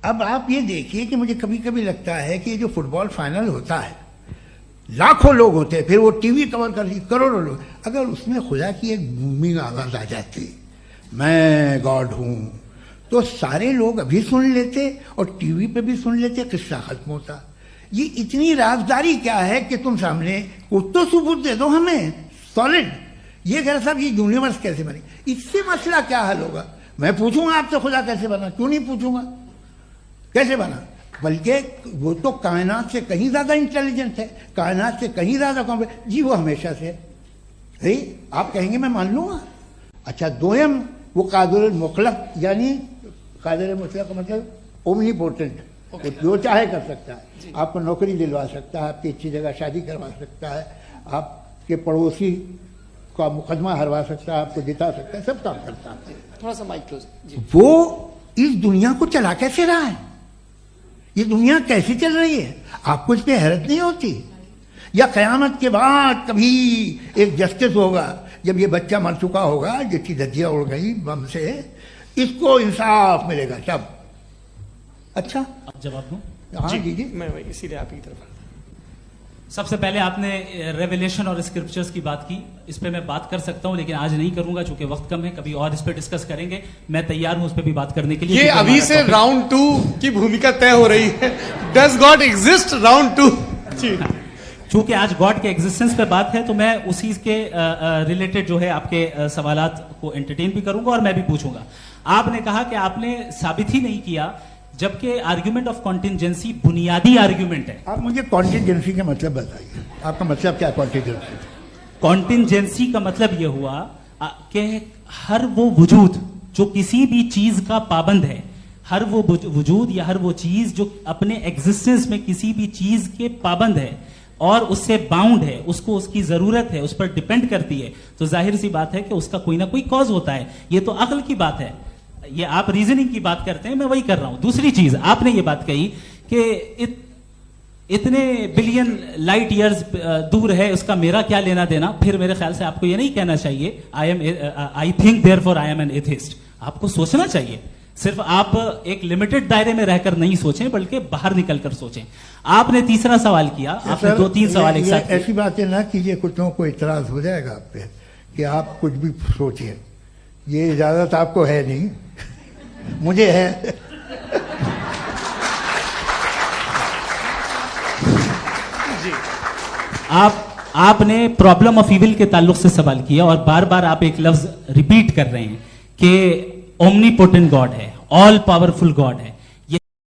अब आप ये देखिए कि मुझे कभी कभी लगता है कि जो फुटबॉल फाइनल होता है, लाखों लोग होते हैं, फिर वो टीवी कवर करती, करोड़ों लोग, अगर उसमें खुदा की एक बूमिंग आवाज आ जाती, मैं गॉड हूं, तो सारे लोग अभी सुन लेते और टीवी पे भी सुन लेते, किस्सा खत्म होता। ये इतनी राजदारी क्या है कि तुम सामने कुछ तो सबूत दे दो हमें सॉलिड। ये कह साहब ये यूनिवर्स कैसे बनी, इससे मसला क्या हल होगा? मैं पूछूंगा आपसे खुदा कैसे बना, क्यों नहीं पूछूंगा कैसे बना? बल्कि वो तो कायनात से कहीं ज्यादा इंटेलिजेंट है, कायनात से कहीं ज्यादा कॉम्प्लेक्स। जी वो हमेशा से है, आप कहेंगे मैं मान लूंगा। अच्छा दोयम वो कादिर मुतलक, यानी कादिर मुतलक का मतलब ओमनीपोटेंट, जो चाहे कर सकता है, आपको नौकरी दिलवा सकता है, आपकी अच्छी जगह शादी करवा सकता है, आपके पड़ोसी का मुकदमा हरवा सकता है, आपको जिता सकता है, सब काम करता है। थोड़ा सा माइक क्लोज। वो इस दुनिया को चला कैसे रहा है, ये दुनिया कैसे चल रही है, आपको इस पर हैरत नहीं होती? या कयामत के बाद कभी एक जस्टिस होगा, जब ये बच्चा मर चुका होगा, जिसकी धज्जियां उड़ गई बम से, इसको इंसाफ मिलेगा तब। अच्छा अब जवाब दूं? हाँ दीजिए। मैं इसीलिए आप की तरफ। सबसे पहले आपने रेवलेशन और स्क्रिप्चर्स की बात की, इस पे मैं बात कर सकता हूं लेकिन आज नहीं करूंगा चूंकि वक्त कम है, कभी और इस पे डिस्कस करेंगे। मैं तैयार हूं उस पे भी बात करने के लिए। ये अभी से राउंड 2 की भूमिका तय हो रही है। Does God exist round 2? चूंकि आज गॉड के एग्जिस्टेंस पे बात है तो मैं उसी के रिलेटेड जो है आपके सवालात को एंटरटेन भी करूंगा और मैं भी पूछूंगा। आपने कहा कि आपने साबित ही नहीं किया, जबकि आर्ग्यूमेंट ऑफ कॉन्टिजेंसी बुनियादी आर्ग्यूमेंट है। आप मुझे कॉन्टिजेंसी का मतलब बताइए, आपका मतलब क्या है कॉन्टिजेंसी? कॉन्टिजेंसी का मतलब यह हुआ कि हर वो वजूद जो किसी भी चीज का पाबंद है, हर वो वजूद या हर वो चीज जो अपने एग्जिस्टेंस में किसी भी चीज के पाबंद है और उससे बाउंड है, उसको उसकी जरूरत है, उस पर डिपेंड करती है, तो जाहिर सी बात है कि उसका कोई ना कोई कॉज होता है। ये तो अक्ल की बात है, ये आप रीजनिंग की बात करते हैं, मैं वही कर रहा हूं। दूसरी चीज आपने ये बात कही कि इतने बिलियन लाइट ईयर्स दूर है, उसका मेरा क्या लेना देना। फिर मेरे ख्याल से आपको ये नहीं कहना चाहिए I think therefore I am an atheist. आपको सोचना चाहिए, सिर्फ आप एक लिमिटेड दायरे में रहकर नहीं सोचें बल्कि बाहर निकलकर सोचें। आपने तीसरा सवाल किया, आपने 2-3 सवाल एक साथ। ऐसी बातें ना कीजिए, कुछ लोगों को इतराज हो जाएगा आप पे कि आप कुछ भी सोचिए, ये इजाजत आपको है नहीं, मुझे है। आपने प्रॉब्लम ऑफ इविल के ताल्लुक से सवाल किया और बार बार आप एक लफ्ज रिपीट कर रहे हैं कि ओमनीपोटेंट गॉड है, ऑल पावरफुल गॉड है।